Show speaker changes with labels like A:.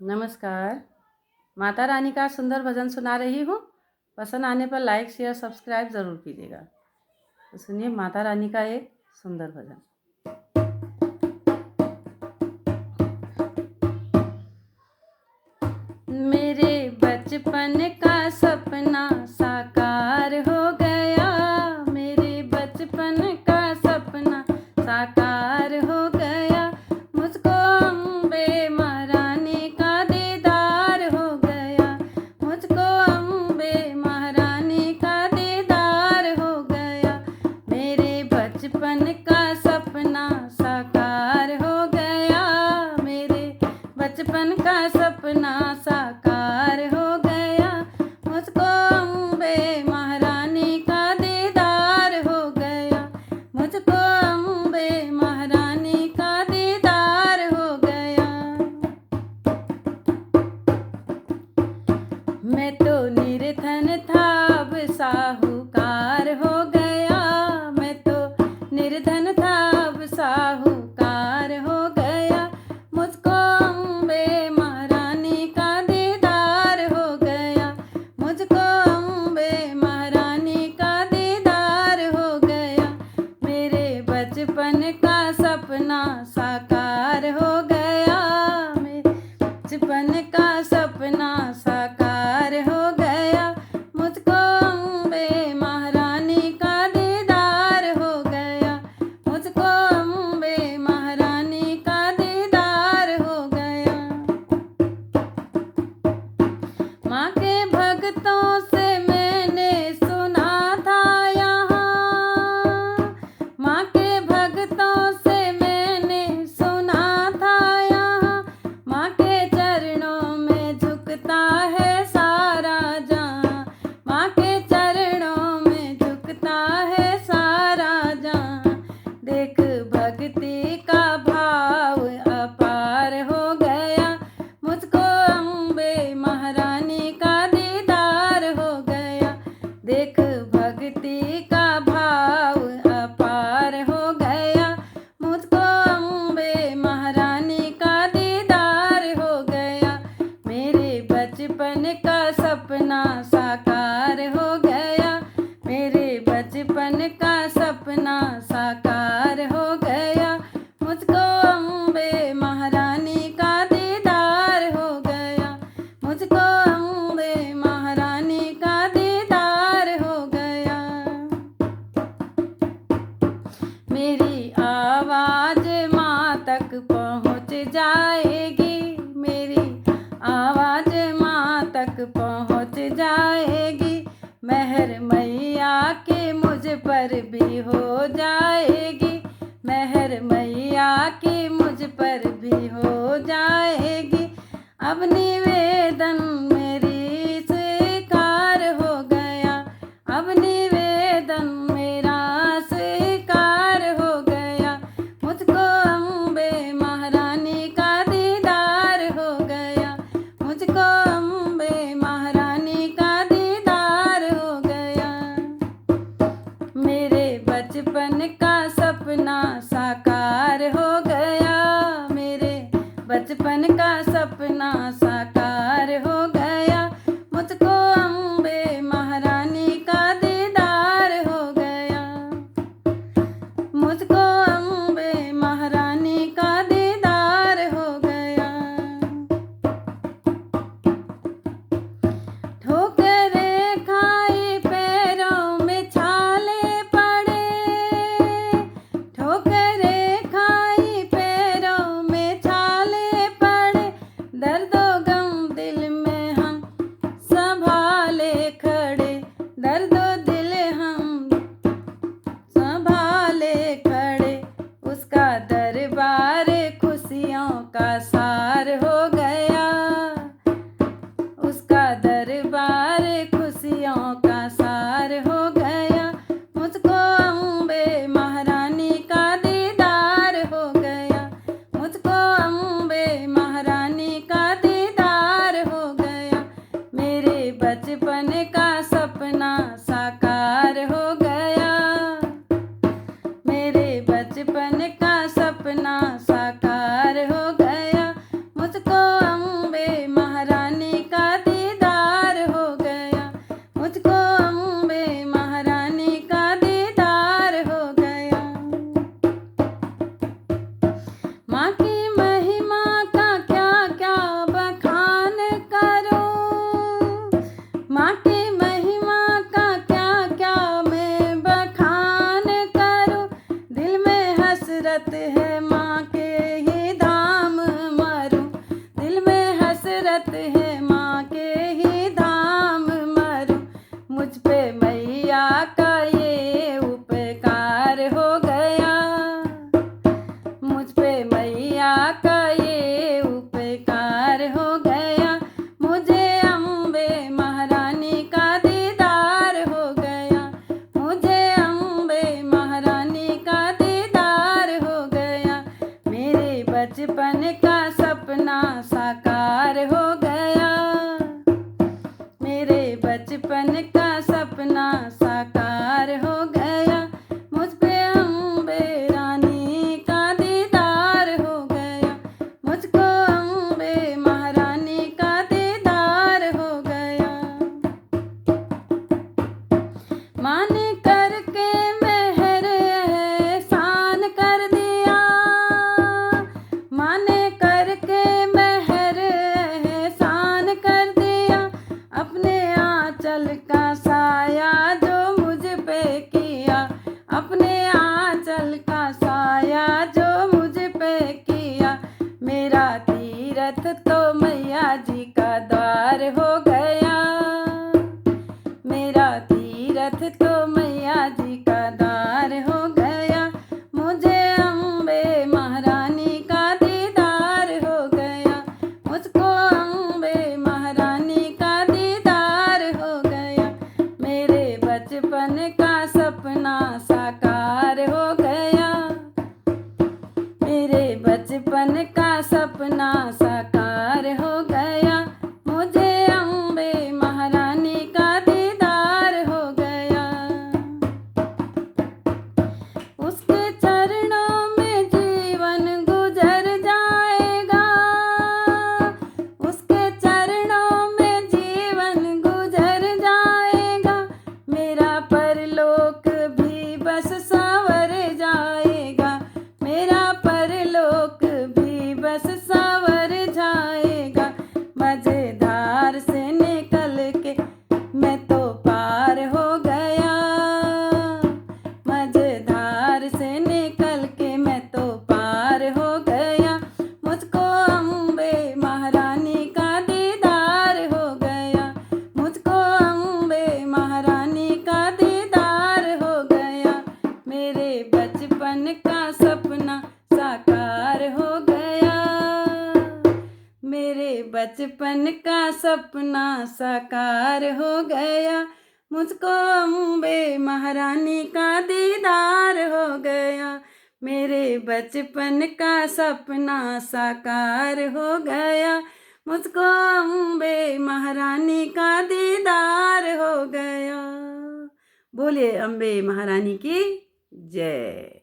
A: नमस्कार। माता रानी का सुंदर भजन सुना रही हूँ। पसंद आने पर लाइक शेयर सब्सक्राइब ज़रूर कीजिएगा। तो सुनिए माता रानी का एक सुंदर भजन। मेरे बचपन का सपना साकार हो गया, मेरे बचपन का सपना साकार हो गया। मुझको अम्बे महारानी का दीदार हो गया, मुझको अम्बे महारानी का दीदार हो गया। मेरे बचपन का सपना साकार हो गया, मेरे बचपन का सपना साकार हो गया। मुझको अम्बे महारानी का दीदार हो गया, मुझको अम्बे महारानी का दीदार हो गया। मैं तो निर्धन था अब साहूकार हो गया, मैं तो निर्धन था अब साहूकार हो गया। मुझको अम्बे महारानी का दीदार हो गया, मुझको अम्बे महारानी का दीदार हो गया। मेरे बचपन का सपना साकार हो गया, मेरे बचपन का सपना साकार हो गया। मुझको अम्बे महारानी का दीदार हो गया, मुझको अम्बे महारानी का दीदार हो गया। माँ के भक्तों से मैंने सुना था यहाँ, माँ के भक्तों से मैंने सुना था यहाँ। माँ के चरणों में झुकता है सारा जहाँ, माँ के चरणों में झुकता है सारा जहाँ। देख भक्ति का भाव अपार हो गया, मुझको अम्बे महारानी का दीदार हो गया। देख भक्ति का भाव अपार हो गया, मुझको अम्बे महारानी का दीदार हो गया। मेरे बचपन का सपना साकार हो गया, मेरे बचपन का सपना साकार हो गया। मुझको अम्बे महारानी का दीदार हो गया, मुझको अम्बे महारानी का दीदार हो गया। मेरी आवाज़ माँ तक पहुँच जाएगी, मेरी आवाज़ माँ तक पहुँच जाएगी। मेहर मैया की मुझ पर भी हो जाएगी, मेहर मैया की मुझ पर भी हो जाएगी। अब निवेदन मेरी स्वीकार हो गया, अब निवेदन मेरा स्वीकार हो गया। मुझको अम्बे महारानी का दीदार हो गया, मुझको अम्बे महारानी का दीदार हो गया। मेरे बचपन का सपना साकार हो गया, मेरे बचपन का सपना साकार हो गया। मुझको अम्बे महारानी का दीदार हो गया, मुझको अम्बे महारानी का दीदार हो गया। ठोकरें खाई पैरों में छाले पड़े, ठोकरें खाई पैरों में छाले पड़े। दर्दो गम दिल में तीरथ है माँ के ही धाम मरूं, मुझ पे मैया का ये उपकार हो गया, मुझ पे मैया का ये उपकार हो गया, मुझे अम्बे महारानी का दीदार हो गया, मुझे अम्बे महारानी का दीदार हो गया, मेरे बचपन का सपना साकार हो गया, मेरे बचपन का सपना साकार हो गया, मुझ पे अम्बे रानी का दीदार हो गया, मुझको अम्बे महारानी का दीदार हो गया। माँ ने करके मेहर एहसान कर दिया, माँ ने करके मेहर एहसान कर दिया, अपने आंचल का साया जो मुझ पे किया, अपने आंचल का साया जो मुझ पे किया, मेरा तीरथ तो मैया जी का द्वार हो गया, मेरा तीरथ तो मैया जी का द्वार हो गया, मुझे अम्बे महारानी का दीदार हो गया, मुझको अम्बे महारानी का दीदार हो गया, मेरे बचपन का सपना साकार हो गया, मेरे बचपन का सपना साकार हो गया, मुझे अम्बे महारानी का दीदार हो गया। उसके चरणों में जीवन गुजर जाएगा, उसके चरणों में जीवन गुजर जाएगा, मेरा परलोक भी बस संवर जाएगा, मेरा परलोक भी बस संवर जाएगा, मजेदार से निकल के मैं तो पार हो गया, मजेदार से निकल के मैं तो पार हो गया, मुझको अम्बे महारानी का दीदार हो गया, मुझको अम्बे महारानी का दीदार हो गया, मेरे बचपन का सपना साकार हो गया, मेरे बचपन का सपना साकार हो गया, मुझको अम्बे महारानी का दीदार हो गया, मेरे बचपन का सपना साकार हो गया, मुझको अम्बे महारानी का दीदार हो गया। बोलिए अम्बे महारानी की जय।